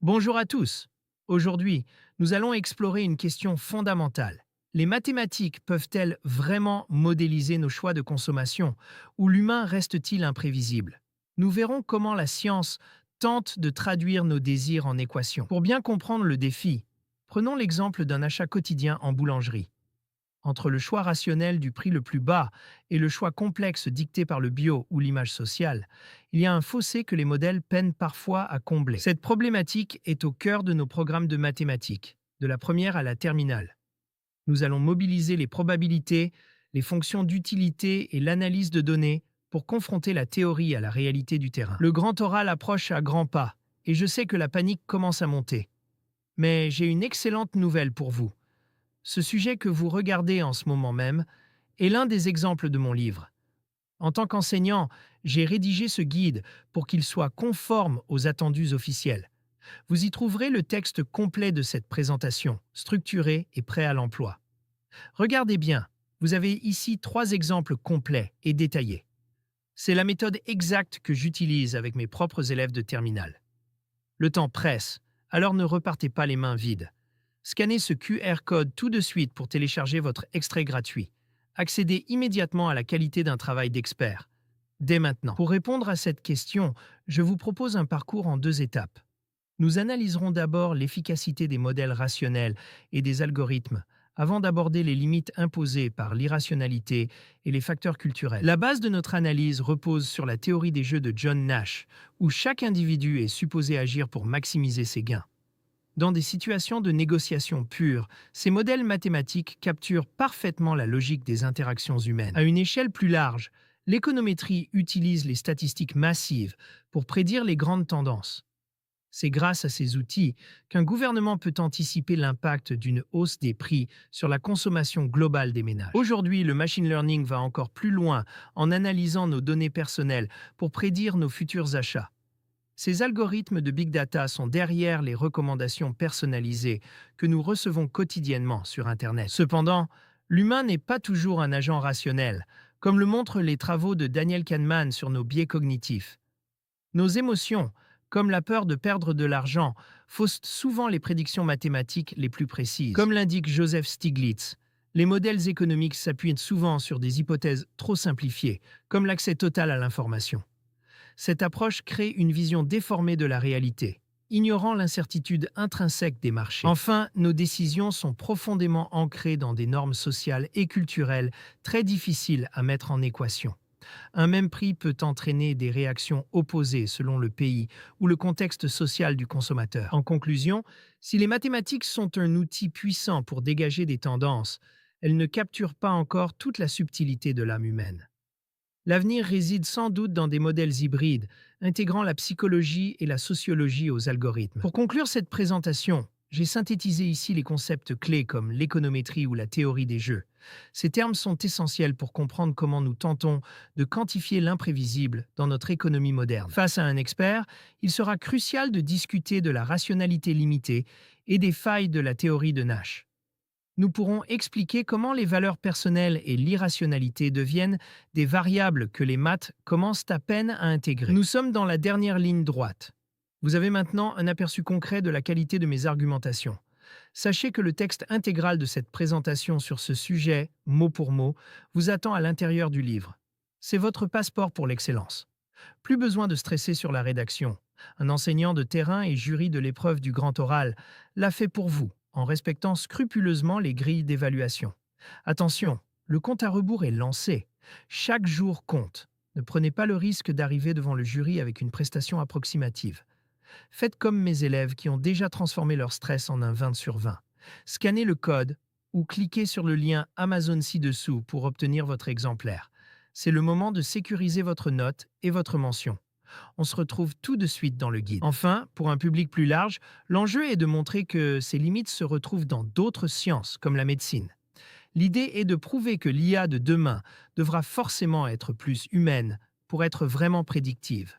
Bonjour à tous. Aujourd'hui, nous allons explorer une question fondamentale. Les mathématiques peuvent-elles vraiment modéliser nos choix de consommation ou l'humain reste-t-il imprévisible? Nous verrons comment la science tente de traduire nos désirs en équations. Pour bien comprendre le défi, prenons l'exemple d'un achat quotidien en boulangerie. Entre le choix rationnel du prix le plus bas et le choix complexe dicté par le bio ou l'image sociale, il y a un fossé que les modèles peinent parfois à combler. Cette problématique est au cœur de nos programmes de mathématiques, de la première à la terminale. Nous allons mobiliser les probabilités, les fonctions d'utilité et l'analyse de données pour confronter la théorie à la réalité du terrain. Le grand oral approche à grands pas, et je sais que la panique commence à monter. Mais j'ai une excellente nouvelle pour vous. Ce sujet que vous regardez en ce moment même est l'un des exemples de mon livre. En tant qu'enseignant, j'ai rédigé ce guide pour qu'il soit conforme aux attendus officiels. Vous y trouverez le texte complet de cette présentation, structuré et prêt à l'emploi. Regardez bien, vous avez ici 3 exemples complets et détaillés. C'est la méthode exacte que j'utilise avec mes propres élèves de terminale. Le temps presse, alors ne repartez pas les mains vides. Scannez ce QR code tout de suite pour télécharger votre extrait gratuit. Accédez immédiatement à la qualité d'un travail d'expert. Dès maintenant. Pour répondre à cette question, je vous propose un parcours en 2 étapes. Nous analyserons d'abord l'efficacité des modèles rationnels et des algorithmes, avant d'aborder les limites imposées par l'irrationalité et les facteurs culturels. La base de notre analyse repose sur la théorie des jeux de John Nash, où chaque individu est supposé agir pour maximiser ses gains. Dans des situations de négociation pure, ces modèles mathématiques capturent parfaitement la logique des interactions humaines. À une échelle plus large, l'économétrie utilise les statistiques massives pour prédire les grandes tendances. C'est grâce à ces outils qu'un gouvernement peut anticiper l'impact d'une hausse des prix sur la consommation globale des ménages. Aujourd'hui, le machine learning va encore plus loin en analysant nos données personnelles pour prédire nos futurs achats. Ces algorithmes de big data sont derrière les recommandations personnalisées que nous recevons quotidiennement sur Internet. Cependant, l'humain n'est pas toujours un agent rationnel, comme le montrent les travaux de Daniel Kahneman sur nos biais cognitifs. Nos émotions, comme la peur de perdre de l'argent, faussent souvent les prédictions mathématiques les plus précises. Comme l'indique Joseph Stiglitz, les modèles économiques s'appuient souvent sur des hypothèses trop simplifiées, comme l'accès total à l'information. Cette approche crée une vision déformée de la réalité, ignorant l'incertitude intrinsèque des marchés. Enfin, nos décisions sont profondément ancrées dans des normes sociales et culturelles très difficiles à mettre en équation. Un même prix peut entraîner des réactions opposées selon le pays ou le contexte social du consommateur. En conclusion, si les mathématiques sont un outil puissant pour dégager des tendances, elles ne capturent pas encore toute la subtilité de l'âme humaine. L'avenir réside sans doute dans des modèles hybrides, intégrant la psychologie et la sociologie aux algorithmes. Pour conclure cette présentation, j'ai synthétisé ici les concepts clés comme l'économétrie ou la théorie des jeux. Ces termes sont essentiels pour comprendre comment nous tentons de quantifier l'imprévisible dans notre économie moderne. Face à un expert, il sera crucial de discuter de la rationalité limitée et des failles de la théorie de Nash. Nous pourrons expliquer comment les valeurs personnelles et l'irrationalité deviennent des variables que les maths commencent à peine à intégrer. Nous sommes dans la dernière ligne droite. Vous avez maintenant un aperçu concret de la qualité de mes argumentations. Sachez que le texte intégral de cette présentation sur ce sujet, mot pour mot, vous attend à l'intérieur du livre. C'est votre passeport pour l'excellence. Plus besoin de stresser sur la rédaction. Un enseignant de terrain et jury de l'épreuve du grand oral l'a fait pour vous, en respectant scrupuleusement les grilles d'évaluation. Attention, le compte à rebours est lancé. Chaque jour compte. Ne prenez pas le risque d'arriver devant le jury avec une prestation approximative. Faites comme mes élèves qui ont déjà transformé leur stress en un 20 sur 20. Scannez le code ou cliquez sur le lien Amazon ci-dessous pour obtenir votre exemplaire. C'est le moment de sécuriser votre note et votre mention. On se retrouve tout de suite dans le guide. Enfin, pour un public plus large, l'enjeu est de montrer que ces limites se retrouvent dans d'autres sciences, comme la médecine. L'idée est de prouver que l'IA de demain devra forcément être plus humaine pour être vraiment prédictive.